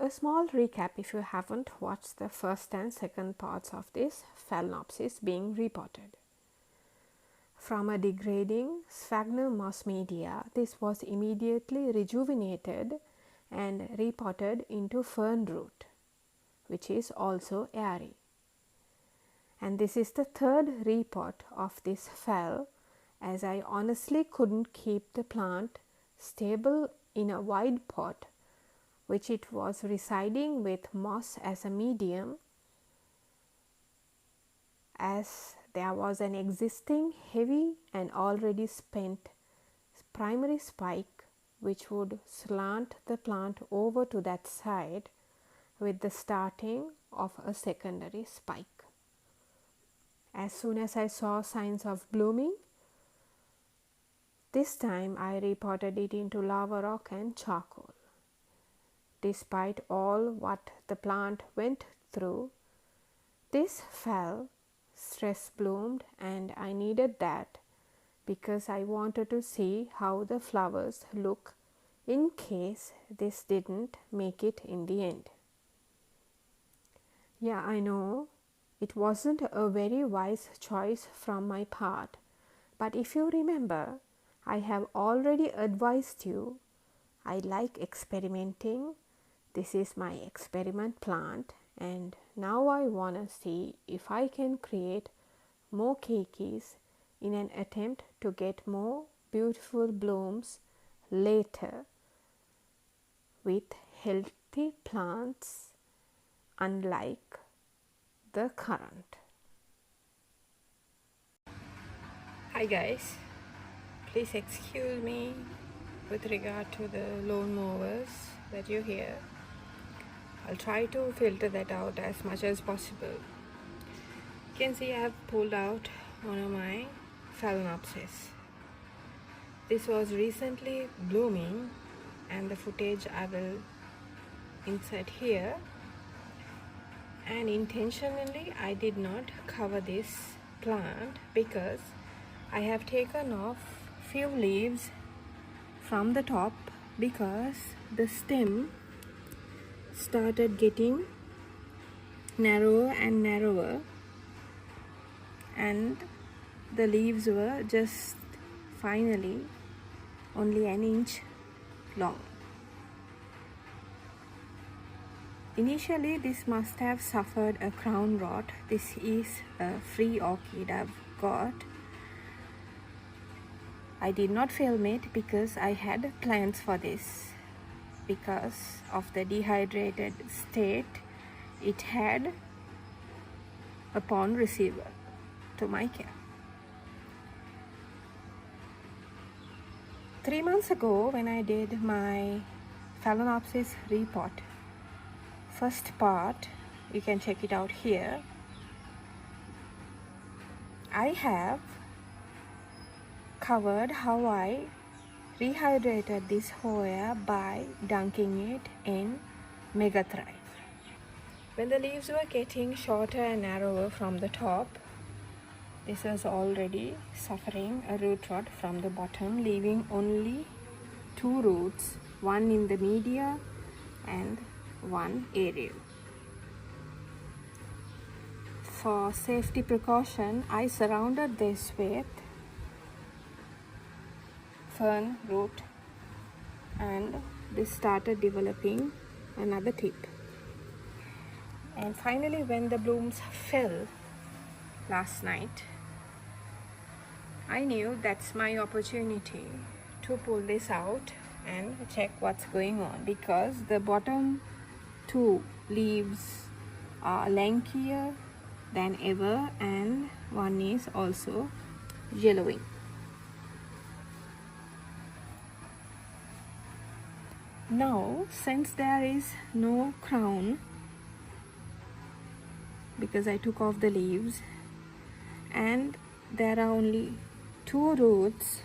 a small recap if you haven't watched the first and second parts of this Phalaenopsis being repotted. From a degrading sphagnum moss media, this was immediately rejuvenated and repotted into fern root, which is also airy. And this is the third repot of this phal, as I honestly couldn't keep the plant stable in a wide pot, which it was residing with moss as a medium, as there was an existing heavy and already spent primary spike which would slant the plant over to that side with the starting of a secondary spike. As soon as I saw signs of blooming, this time I repotted it into lava rock and charcoal. Despite all what the plant went through, this phal stress bloomed, and I needed that because I wanted to see how the flowers look in case this didn't make it in the end. Yeah, I know it wasn't a very wise choice from my part, but if you remember, I have already advised you I like experimenting. This is my experiment plant, and now I want to see if I can create more keikis in an attempt to get more beautiful blooms later with healthy plants, unlike the current. Hi guys, please excuse me with regard to the lawn mowers that you hear. I'll try to filter that out as much as possible. You can see I have pulled out one of my Phalaenopsis. This was recently blooming, and the footage I will insert here. And intentionally I did not cover this plant because I have taken off few leaves from the top because the stem started getting narrower and narrower, and the leaves were just finally only an inch long. Initially this must have suffered a crown rot. This is a free orchid I've got. I did not film it because I had plans for this. Because of the dehydrated state it had upon receival to my care. 3 months ago, when I did my Phalaenopsis repot first part, you can check it out here, I have covered how I rehydrated this Hoya by dunking it in Mega Thrive. When the leaves were getting shorter and narrower from the top, this was already suffering a root rot from the bottom, leaving only 2 roots, one in the media and one aerial. For safety precaution, I surrounded this with fern root, and this started developing another tip. And finally, when the blooms fell last night, I knew that's my opportunity to pull this out and check what's going on, because the bottom 2 leaves are lankier than ever and one is also yellowing. Now, since there is no crown, because I took off the leaves, and there are only 2 roots,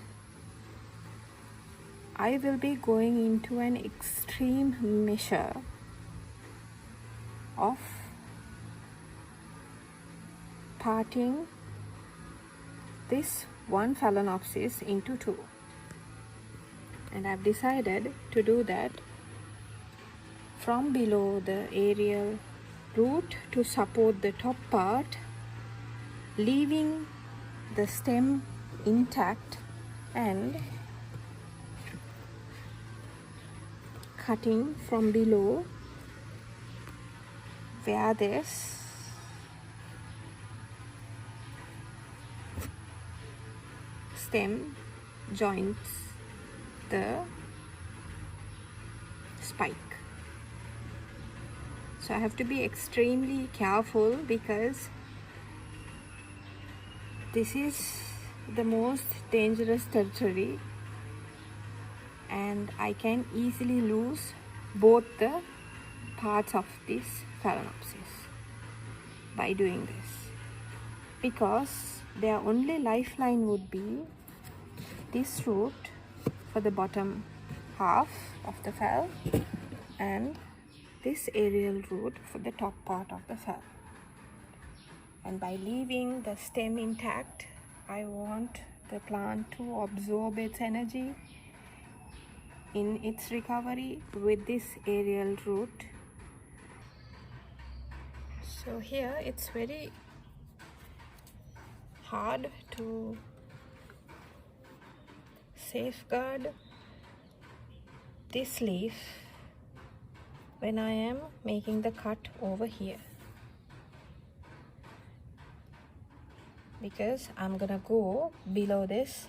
I will be going into an extreme measure of parting this one Phalaenopsis into 2. And I've decided to do that from below the aerial root to support the top part, leaving the stem intact and cutting from below where this stem joins the spike. So I have to be extremely careful because this is the most dangerous territory and I can easily lose both the parts of this Phalaenopsis by doing this, because their only lifeline would be this root for the bottom half of the phal and this aerial root for the top part of the phal. And by leaving the stem intact, I want the plant to absorb its energy in its recovery with this aerial root. So here it's very hard to safeguard this leaf when I am making the cut over here, because I'm gonna go below this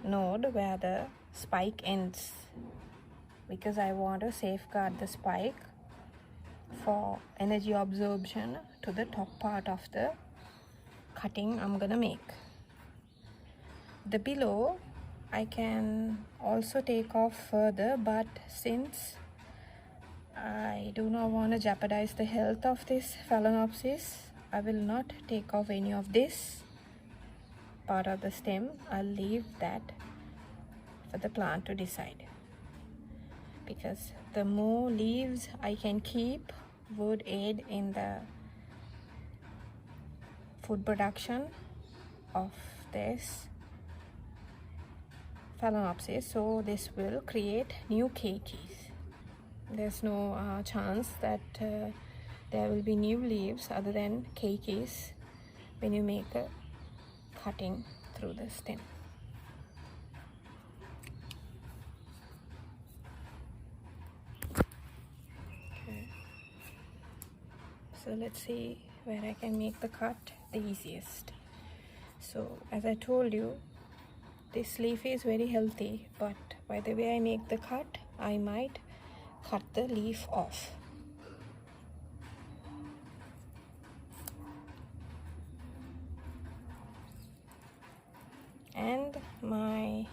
node where the spike ends, because I want to safeguard the spike for energy absorption to the top part of the cutting I'm gonna make. The below I can also take off further, but since I do not want to jeopardize the health of this Phalaenopsis, I will not take off any of this part of the stem. I'll leave that for the plant to decide, because the more leaves I can keep would aid in the food production of this Phalaenopsis, so this will create new keikes. There's no chance that there will be new leaves other than keikes when you make a cutting through the stem. Okay. So let's see where I can make the cut the easiest. So as I told you, this leaf is very healthy, but by the way I make the cut, I might cut the leaf off. And my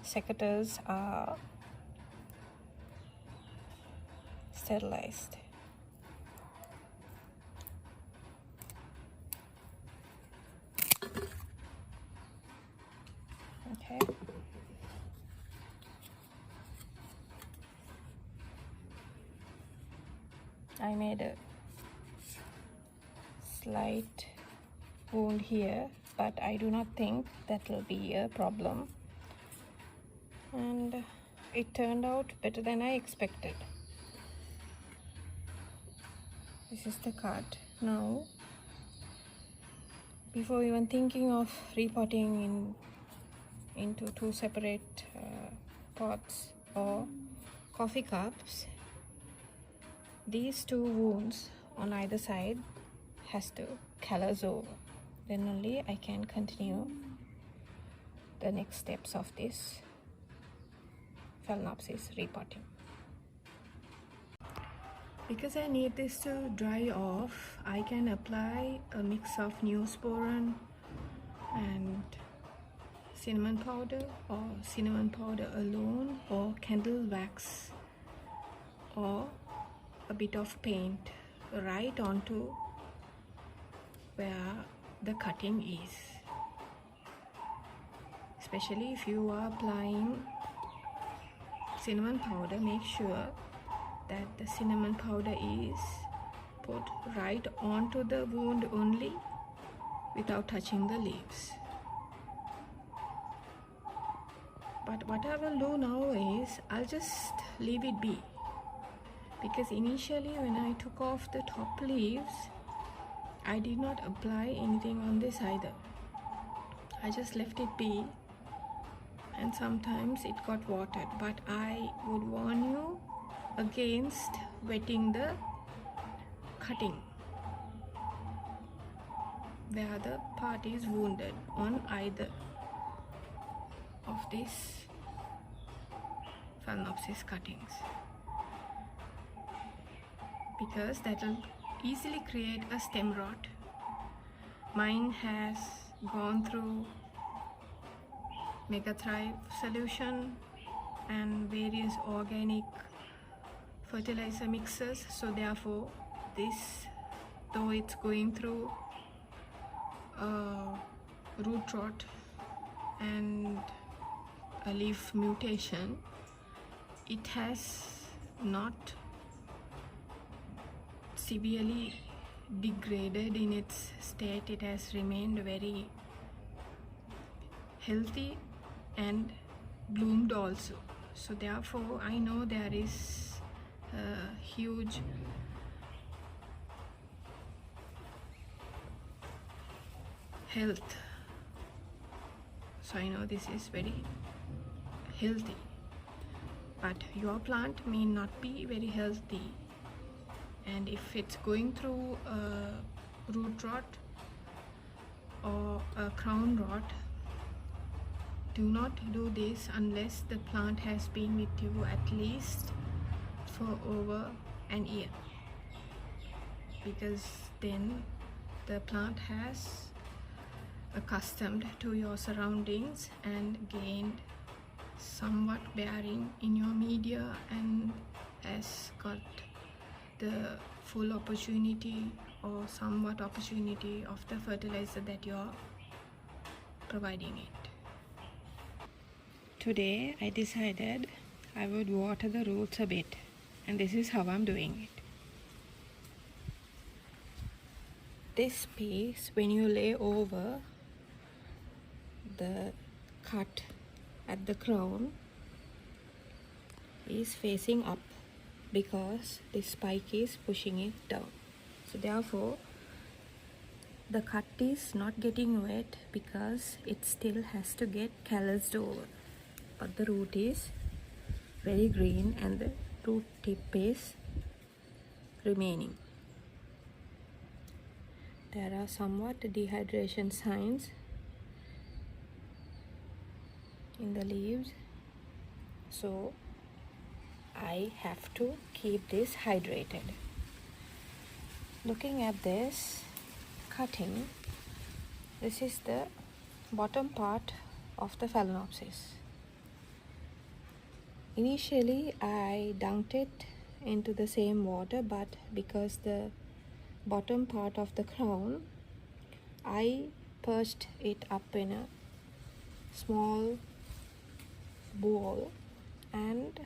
secateurs are sterilized. Okay. I made a slight wound here, but I do not think that will be a problem, and it turned out better than I expected. This is the cut. Now, before even thinking of repotting into two separate pots or coffee cups, these two wounds on either side has to callus over. Then only I can continue the next steps of this Phalaenopsis repotting. Because I need this to dry off, I can apply a mix of neosporin and cinnamon powder, or cinnamon powder alone, or candle wax, or a bit of paint right onto where the cutting is. Especially if you are applying cinnamon powder, make sure that the cinnamon powder is put right onto the wound only, without touching the leaves. But what I will do now is I'll just leave it be, because initially when I took off the top leaves, I did not apply anything on this either. I just left it be, and sometimes it got watered. But I would warn you against wetting the cutting where the part is wounded on either of these Phalaenopsis cuttings, because that will easily create a stem rot. Mine has gone through Mega Thrive solution and various organic fertilizer mixes, so therefore this, though it's going through root rot and a leaf mutation, it has not severely degraded in its state. It has remained very healthy and bloomed also. So therefore I know there is a huge health, so I know this is very healthy. But your plant may not be very healthy, and if it's going through a root rot or a crown rot, do not do this unless the plant has been with you at least for over an year, because then the plant has accustomed to your surroundings and gained somewhat bearing in your media and has got the full opportunity or somewhat opportunity of the fertilizer that you're providing it. Today I decided I would water the roots a bit, and this is how I'm doing it. This piece, when you lay over the cut at the crown, is facing up because the spike is pushing it down. So therefore the cut is not getting wet because it still has to get calloused over, but the root is very green and the root tip is remaining. There are somewhat dehydration signs in the leaves, so I have to keep this hydrated. Looking at this cutting, this is the bottom part of the Phalaenopsis. Initially I dunked it into the same water, but because the bottom part of the crown, I perched it up in a small bowl, and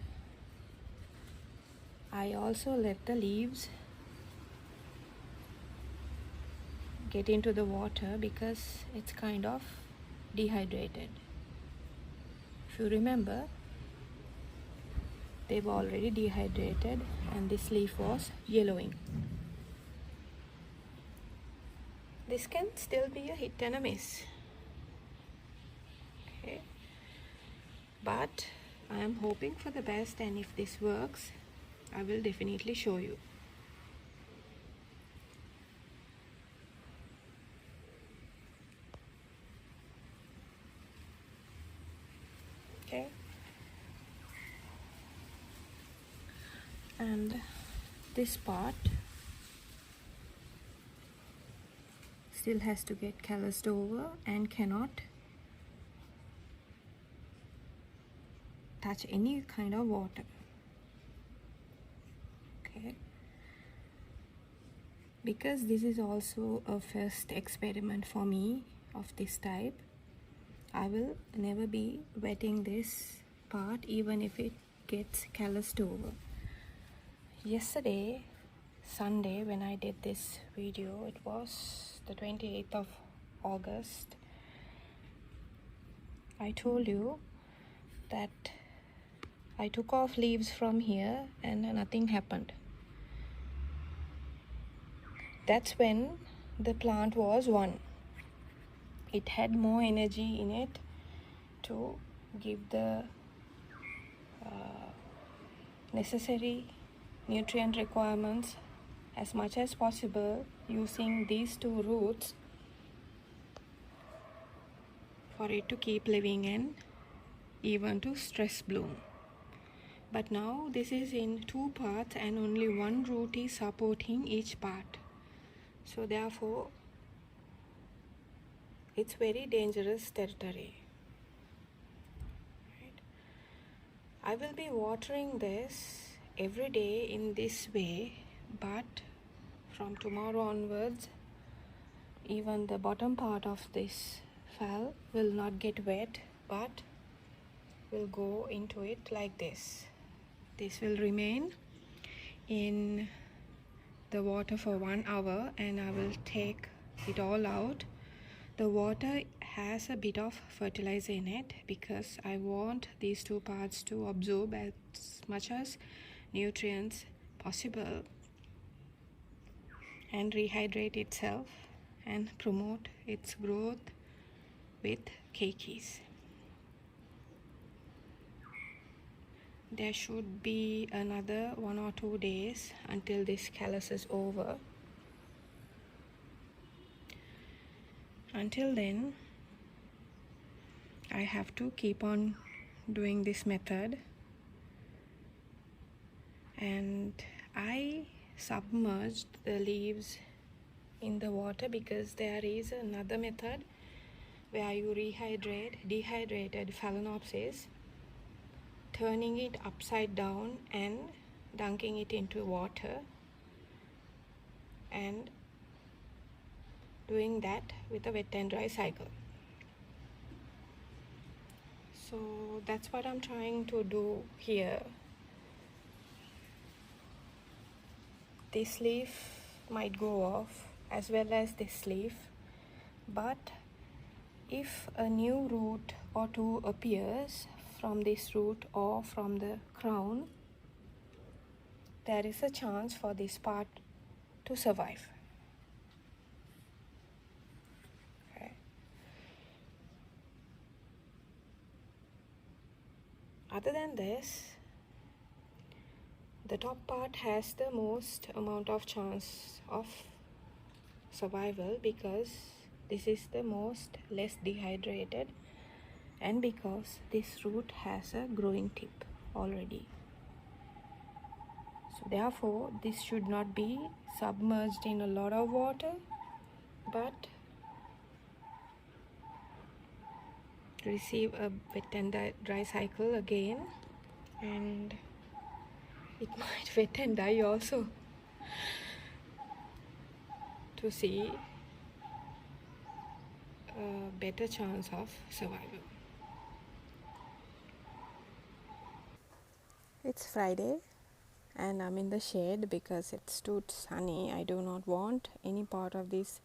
I also let the leaves get into the water because it's kind of dehydrated. If you remember, they were already dehydrated and this leaf was yellowing. This can still be a hit and a miss. Okay. But I am hoping for the best, and if this works, I will definitely show you. Okay. And this part still has to get calloused over and cannot touch any kind of water. Okay. Because this is also a first experiment for me of this type, I will never be wetting this part even if it gets calloused over. Yesterday, Sunday, when I did this video, it was the 28th of August, I told you that I took off leaves from here and nothing happened. That's when the plant was one. It had more energy in it to give the necessary nutrient requirements as much as possible, using these two roots for it to keep living and even to stress bloom. But now this is in two parts and only one root is supporting each part. So therefore it's very dangerous territory. Right? I will be watering this every day in this way, but from tomorrow onwards even the bottom part of this phal will not get wet, but will go into it like this. This will remain in the water for 1 hour and I will take it all out. The water has a bit of fertilizer in it because I want these two parts to absorb as much as nutrients possible and rehydrate itself and promote its growth with keikis. There should be another 1 or 2 days until this callus is over. Until then, I have to keep on doing this method, and I submerged the leaves in the water because there is another method where you rehydrate dehydrated Phalaenopsis, turning it upside down and dunking it into water, and doing that with a wet and dry cycle. So that's what I'm trying to do here. This leaf might go off as well as this leaf, but if a new root or two appears from this root or from the crown, there is a chance for this part to survive. Okay. Other than this, the top part has the most amount of chance of survival because this is the most less dehydrated and because this root has a growing tip already. So therefore this should not be submerged in a lot of water, but receive a wet and dry cycle again, and it might wet and die also to see a better chance of survival. It's Friday and I'm in the shade because it's too sunny. I do not want any part of this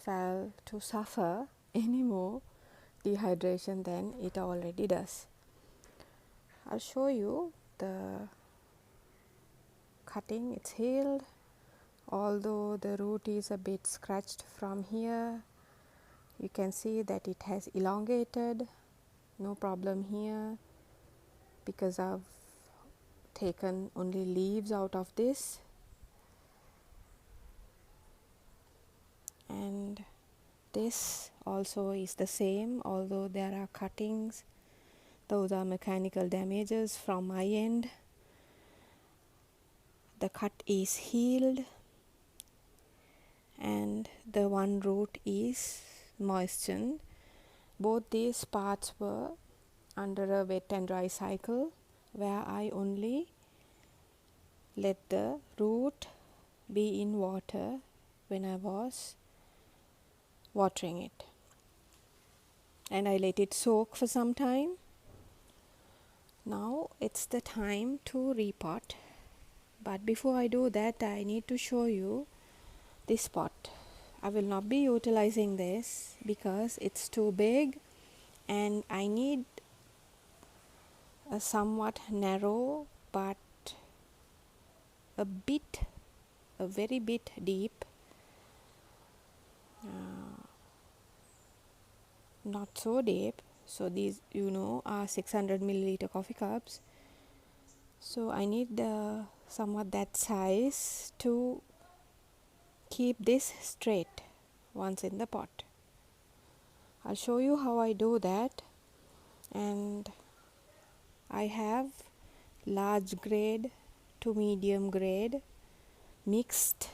phal to suffer any more dehydration than it already does. I'll show you the cutting. It's healed, although the root is a bit scratched from here. You can see that it has elongated. No problem here because I've taken only leaves out of this, and this also is the same, although there are cuttings. Those are mechanical damages from my end. The cut is healed and the one root is moistened. Both these parts were under a wet and dry cycle where I only let the root be in water when I was watering it, and I let it soak for some time. Now it's the time to repot, but before I do that I need to show you this pot. I will not be utilizing this because it's too big and I need a somewhat narrow but a very bit deep, not so deep. So these, are 600 milliliter coffee cups. So I need somewhat that size to keep this straight once in the pot. I'll show you how I do that. And I have large grade to medium grade mixed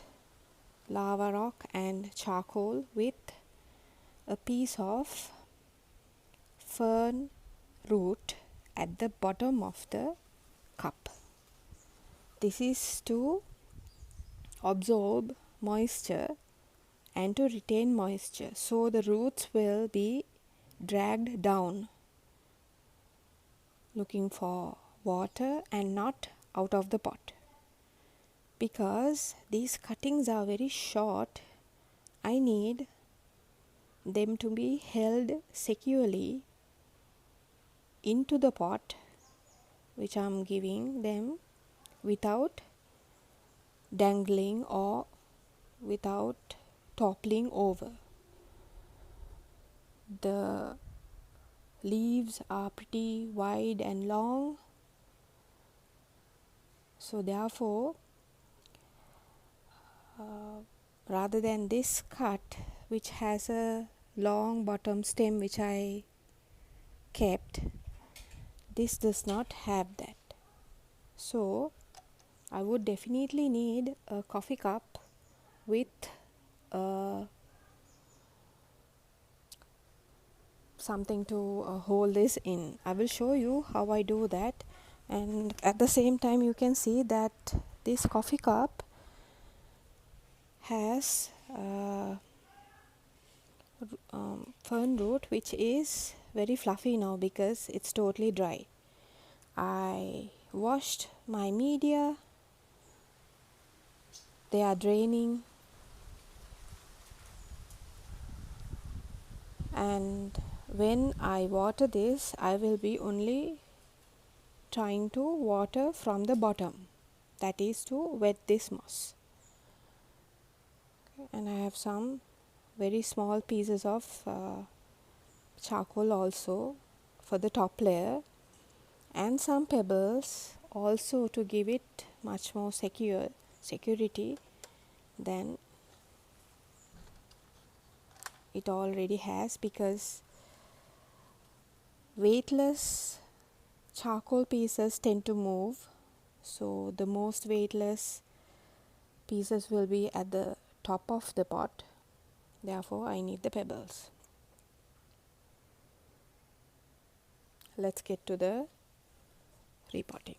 lava rock and charcoal with a piece of fern root at the bottom of the cup. This is to absorb moisture and to retain moisture, so the roots will be dragged down looking for water and not out of the pot. Because these cuttings are very short, I need them to be held securely into the pot which I am giving them without dangling or without toppling over. The leaves are pretty wide and long, so therefore rather than this cut which has a long bottom stem which I kept, this does not have that. So I would definitely need a coffee cup with something to hold this in. I will show you how I do that, and at the same time you can see that this coffee cup has fern root which is very fluffy now because it's totally dry. I washed my media, they are draining, and when I water this, I will be only trying to water from the bottom, that is to wet this moss. Okay, and I have some very small pieces of charcoal also for the top layer, and some pebbles also to give it much more security than it already has, because weightless charcoal pieces tend to move, so the most weightless pieces will be at the top of the pot, therefore I need the pebbles. Let's get to the repotting.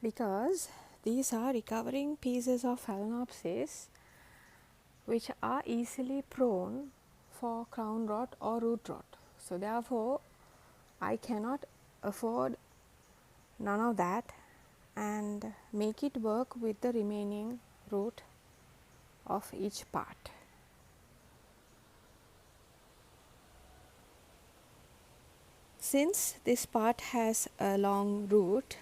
Because these are recovering pieces of Phalaenopsis which are easily prone for crown rot or root rot. So therefore I cannot afford none of that and make it work with the remaining root of each part. Since this part has a long root,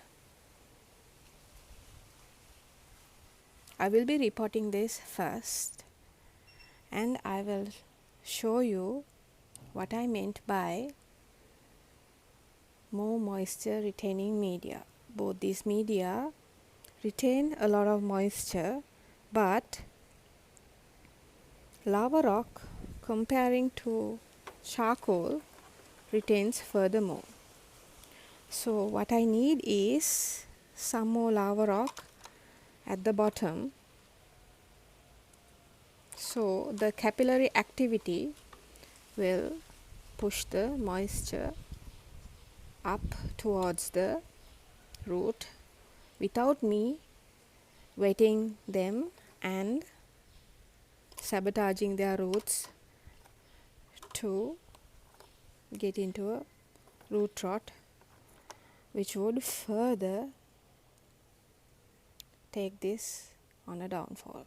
I will be repotting this first, and I will show you what I meant by more moisture retaining media. Both these media retain a lot of moisture, but lava rock, comparing to charcoal, retains furthermore. So what I need is some more lava rock at the bottom, so the capillary activity will push the moisture up towards the root without me wetting them and sabotaging their roots to get into a root rot, which would further take this on a downfall.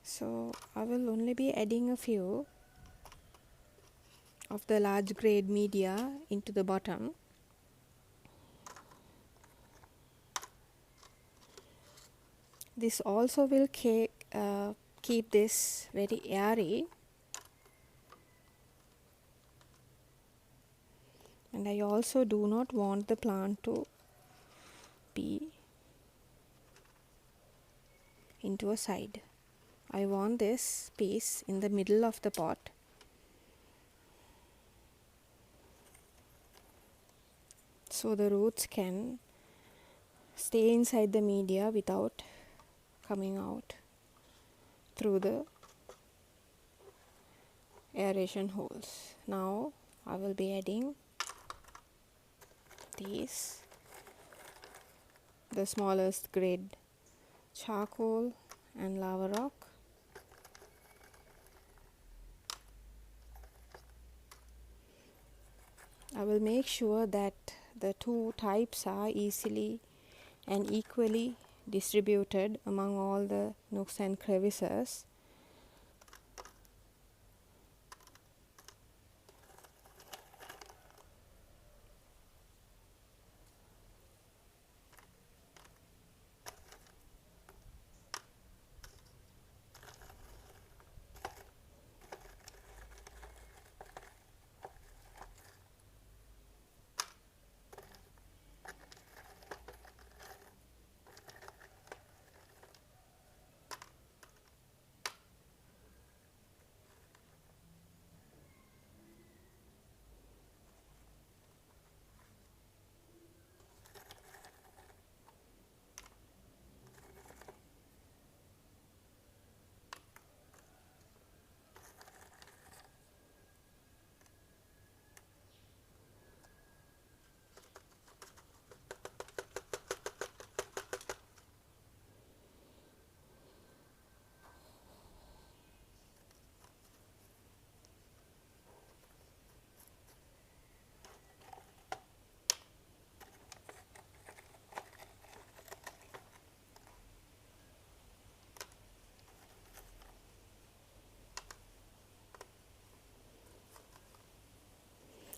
So I will only be adding a few of the large grade media into the bottom. This also will keep this very airy, and I also do not want the plant to be into a side. I want this piece in the middle of the pot, so the roots can stay inside the media without coming out through the aeration holes. Now I will be adding these, the smallest grade charcoal and lava rock. I will make sure that the two types are easily and equally distributed among all the nooks and crevices.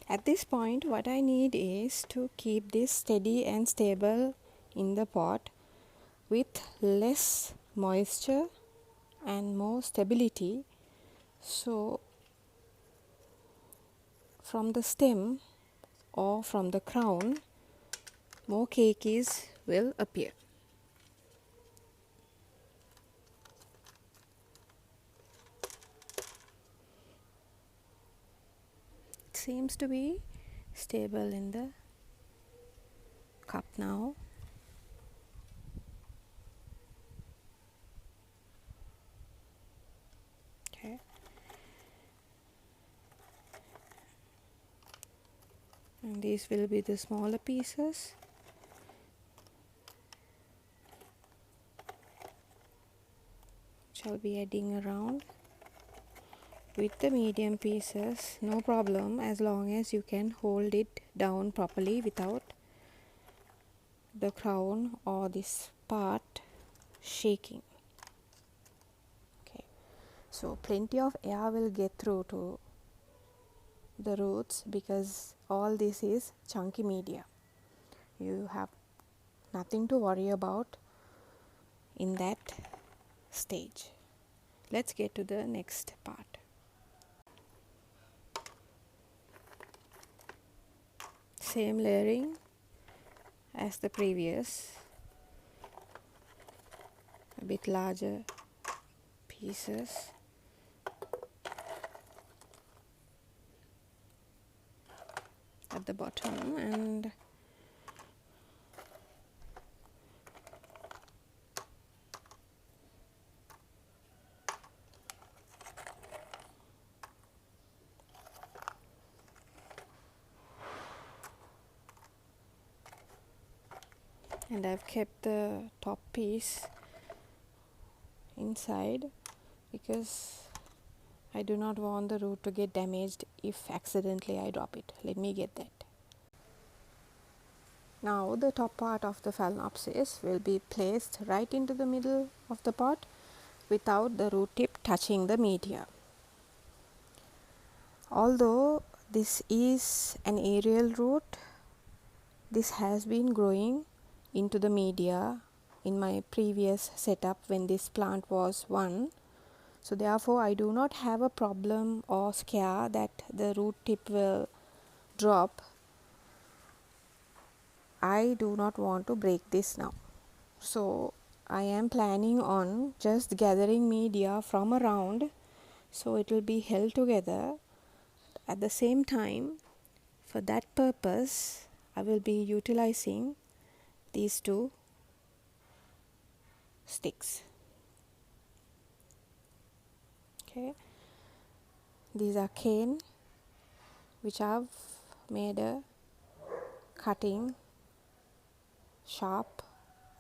At this point, what I need is to keep this steady and stable in the pot with less moisture and more stability, so from the stem or from the crown more keikis will appear. It seems to be stable in the cup now. Okay. And these will be the smaller pieces. Which I'll be adding around. With the medium pieces, no problem, as long as you can hold it down properly without the crown or this part shaking. Okay, so plenty of air will get through to the roots because all this is chunky media. You have nothing to worry about in that stage. Let's get to the next part. Same layering as the previous, a bit larger pieces. At the bottom, and I've kept the top piece inside because I do not want the root to get damaged if accidentally I drop it. Let me get that. Now the top part of the Phalaenopsis will be placed right into the middle of the pot without the root tip touching the media. Although This is an aerial root. This has been growing into the media in my previous setup when this plant was one. So therefore I do not have a problem or scare that the root tip will drop. I do not want to break this now. So I am planning on just gathering media from around so it will be held together. At the same time, for that purpose, I will be utilizing these two sticks. Okay, these are cane which I've made a cutting sharp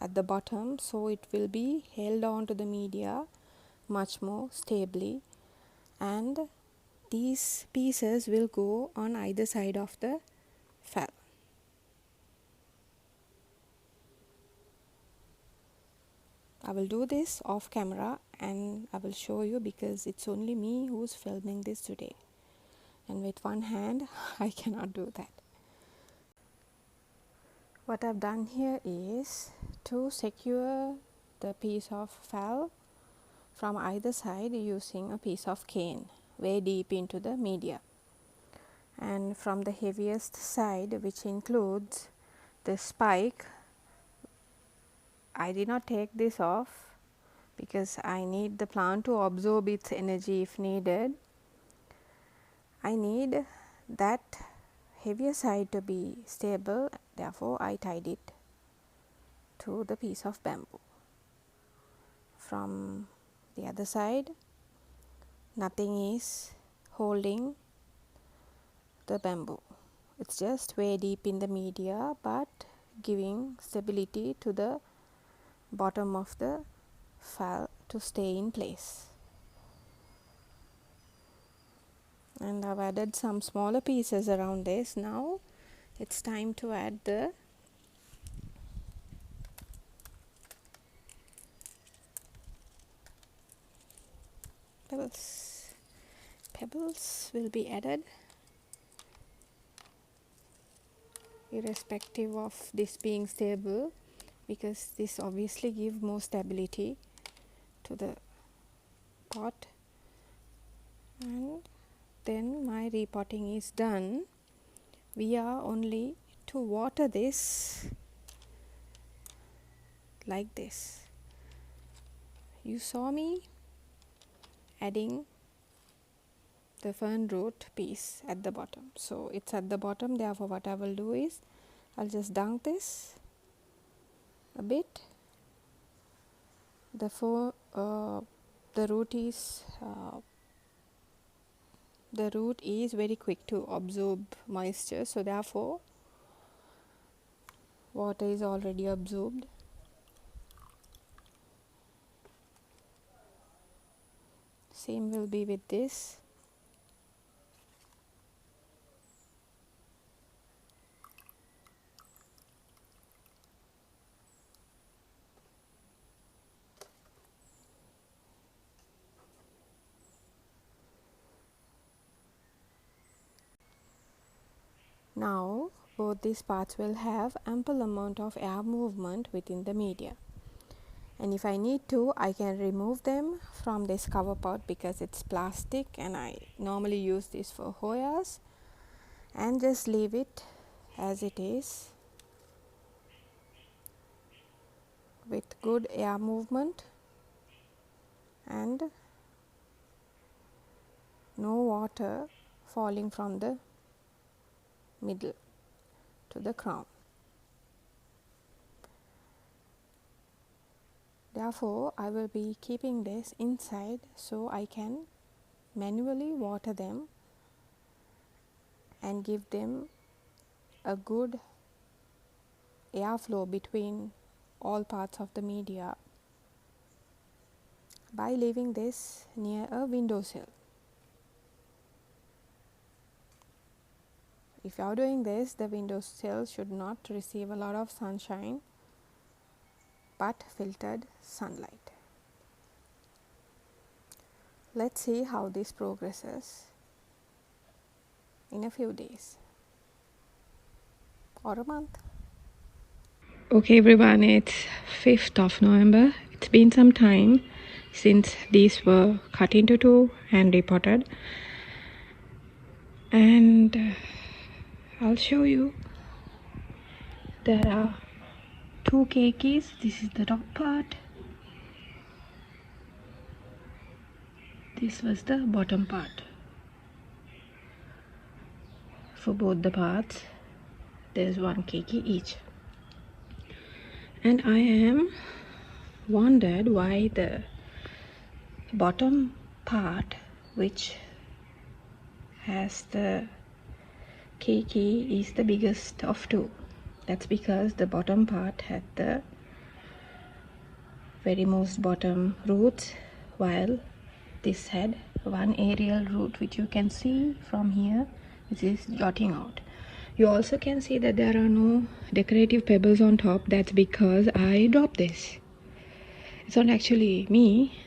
at the bottom, so it will be held on to the media much more stably, and these pieces will go on either side of the phal. I will do this off camera and I will show you because it's only me who's filming this today, and with one hand I cannot do that. What I've done here is to secure the piece of phal from either side using a piece of cane way deep into the media, and from the heaviest side, which includes the spike, I did not take this off because I need the plant to absorb its energy if needed. I need that heavier side to be stable, therefore I tied it to the piece of bamboo. From the other side, nothing is holding the bamboo. It's just way deep in the media but giving stability to the bottom of the phal to stay in place. And I've added some smaller pieces around this. Now it's time to add the pebbles. Pebbles will be added irrespective of this being stable, because this obviously gives more stability to the pot. And then my repotting is done. We are only to water this like this. You saw me adding the fern root piece at the bottom, so it's at the bottom, therefore what I will do is I'll just dunk this a bit. The root is very quick to absorb moisture, so therefore water is already absorbed. Same will be with this. Now both these parts will have ample amount of air movement within the media, and if I need to, I can remove them from this cover pot because it's plastic and I normally use this for Hoyas, and just leave it as it is with good air movement and no water falling from the middle to the crown. Therefore, I will be keeping this inside so I can manually water them and give them a good airflow between all parts of the media by leaving this near a windowsill. If you are doing this, the windowsill should not receive a lot of sunshine but filtered sunlight. Let's see how this progresses in a few days or a month. Okay everyone, it's 5th of November. It's been some time since these were cut into two and repotted, and I'll show you. There are two keikis. This is the top part. This was the bottom part. For both the parts there's one keiki each, and I am wondered why the bottom part, which has the keiki, is the biggest of two. That's because the bottom part had the very most bottom roots, while this had one aerial root, which you can see from here, which is jutting out. You also can see that there are no decorative pebbles on top. That's because I dropped this. It's not actually me,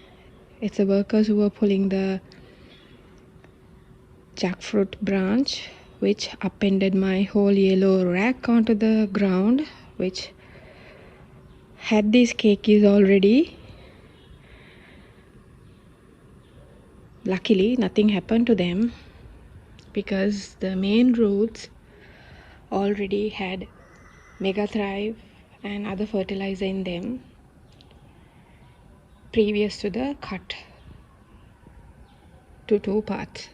it's the workers who were pulling the jackfruit branch, which upended my whole yellow rack onto the ground, which had these keikis already. Luckily nothing happened to them because the main roots already had Mega Thrive and other fertilizer in them previous to the cut to two parts.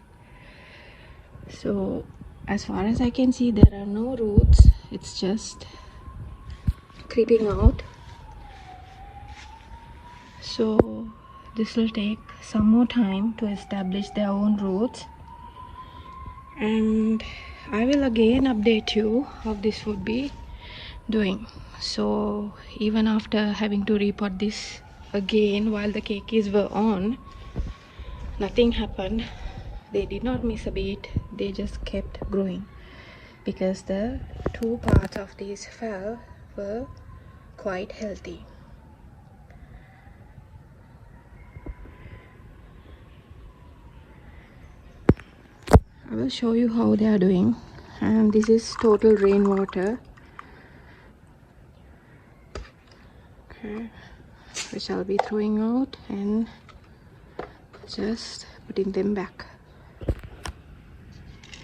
So as far as I can see, there are no roots. It's just creeping out. So this will take some more time to establish their own roots, and I will again update you how this would be doing. So even after having to repot this again while the keikis were on, nothing happened. They did not miss a beat. They just kept growing because the two parts of these phal were quite healthy. I will show you how they are doing, and this is total rainwater, okay, which I'll be throwing out and just putting them back.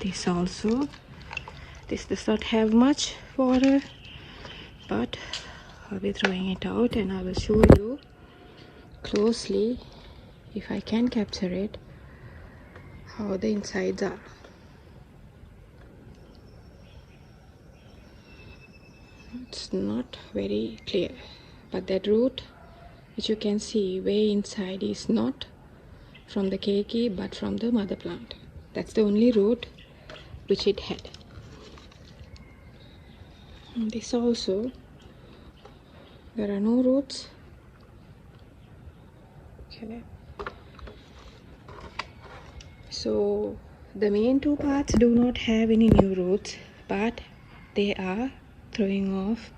This also, this does not have much water, but I'll be throwing it out, and I will show you closely, if I can capture it, how the insides are. It's not very clear, but that root, which you can see way inside, is not from the keiki but from the mother plant. That's the only root which it had. And this also, there are no roots. Okay, so the main two parts do not have any new roots, but they are throwing off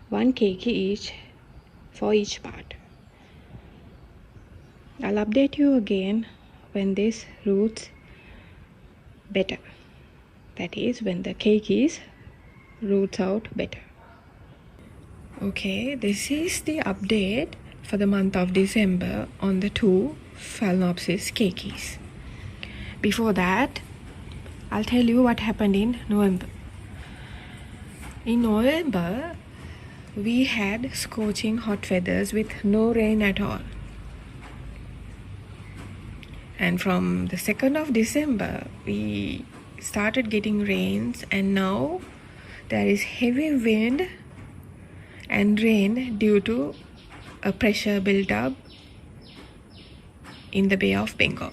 one keiki each for each part. I'll update you again when this roots better. That is, when the keikis roots out better. Okay, this is the update for the month of December on the two Phalaenopsis Keikies. Before that, I'll tell you what happened in November. In November, we had scorching hot weathers with no rain at all. And from the 2nd of December, we started getting rains, and now there is heavy wind and rain due to a pressure built up in the Bay of Bengal.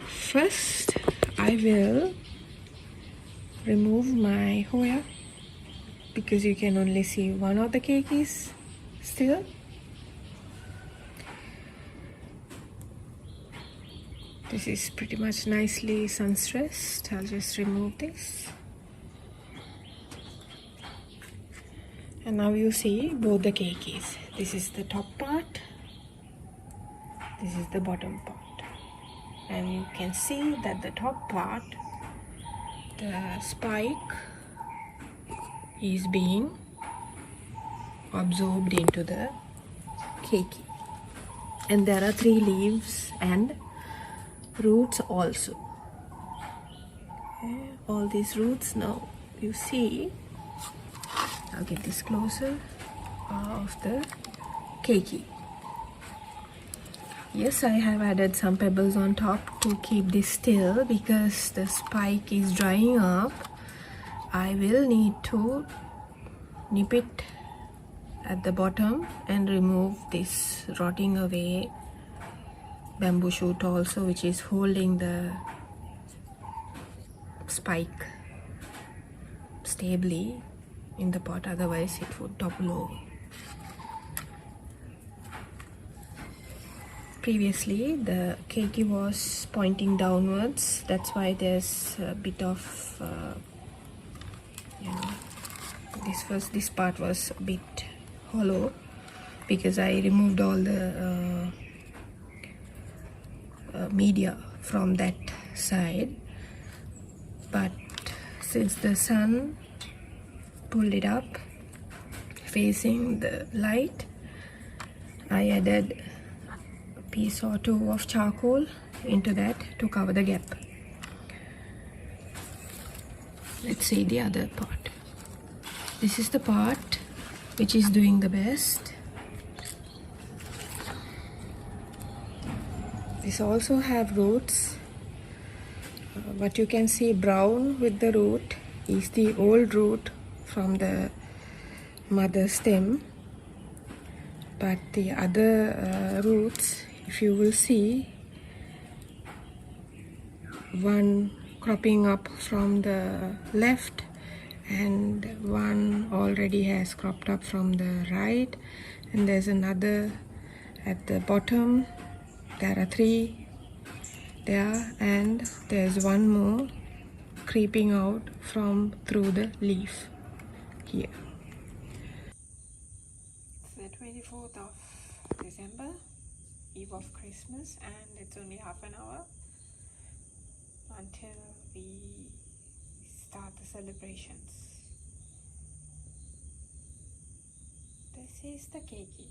First, I will remove my Hoya because you can only see one of the keikis still. This is pretty much nicely sun-stressed. I'll just remove this. And now you see both the keikis. This is the top part. This is the bottom part. and you can see that the top part, the spike is being absorbed into the keiki, and there are 3 leaves and roots also. Okay, all these roots now you see, I'll get this closer, of the keiki. Yes, I have added some pebbles on top to keep this still because the spike is drying up. I will need to nip it at the bottom and remove this rotting away bamboo shoot also, which is holding the spike stably in the pot, otherwise it would topple over. Previously the keiki was pointing downwards, that's why there's a bit of this part was a bit hollow because I removed all the media from that side, but since the sun pulled it up facing the light, I added a piece or 2 of charcoal into that to cover the gap. Let's see the other part. This is the part which is doing the best. This also have roots. What you can see brown with the root is the old root from the mother stem, but the other roots, if you will see, one cropping up from the left and one already has cropped up from the right, and there's another at the bottom. There are 3 there, and there's one more creeping out from through the leaf here. It's the 24th of December, eve of Christmas, and it's only half an hour until we start the celebrations. This is the keiki,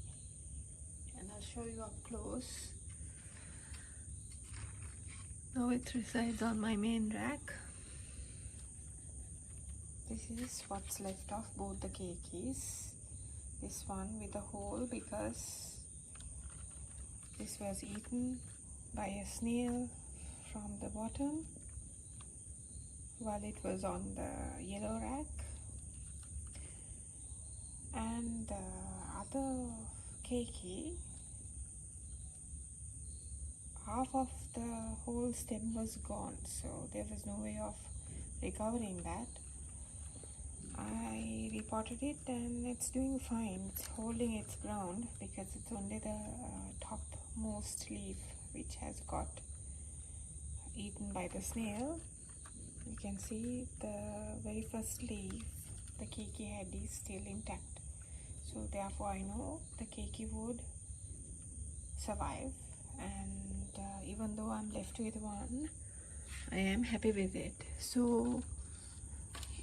and I'll show you up close. Now it resides on my main rack. This is what's left of both the keikis. This one with a hole because this was eaten by a snail from the bottom while it was on the yellow rack, and the other keiki, half of the whole stem was gone, so there was no way of recovering that. I repotted it and it's doing fine. It's holding its ground because it's only the topmost leaf which has got eaten by the snail. You can see the very first leaf, the keiki head is still intact, so therefore I know the keiki would survive, and even though I'm left with one, I am happy with it. So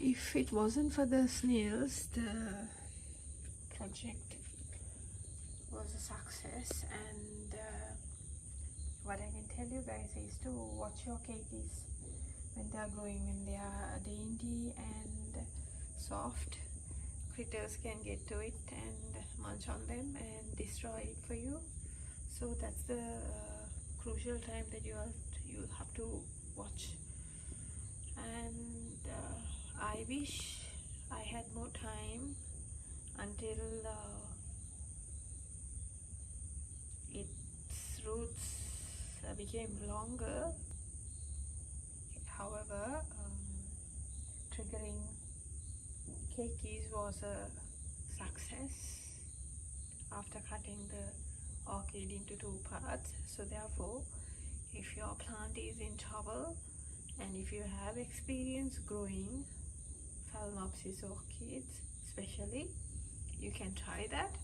if it wasn't for the snails, the project was a success. And what I can tell you guys is to watch your keikis when they are growing. When they are dainty and soft, critters can get to it and munch on them and destroy it for you. So that's the crucial time that you have to watch. And I wish I had more time until its roots became longer. However, triggering keikis was a success after cutting the orchid into 2 parts. So therefore, if your plant is in trouble and if you have experience growing Phalaenopsis orchids especially, you can try that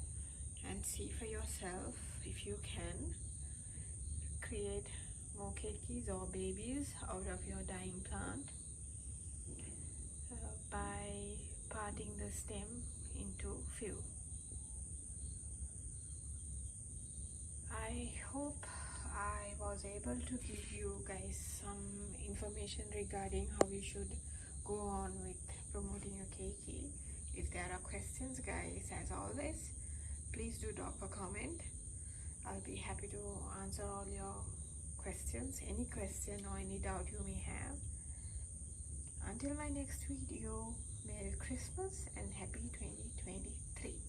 and see for yourself if you can create more keikis or babies out of your dying plant by parting the stem into few. I hope I was able to give you guys some information regarding how you should go on with promoting your keiki. If there are questions, guys, as always, please do drop a comment. I'll be happy to answer all your questions, any question or any doubt you may have. Until my next video, Merry Christmas and Happy 2023.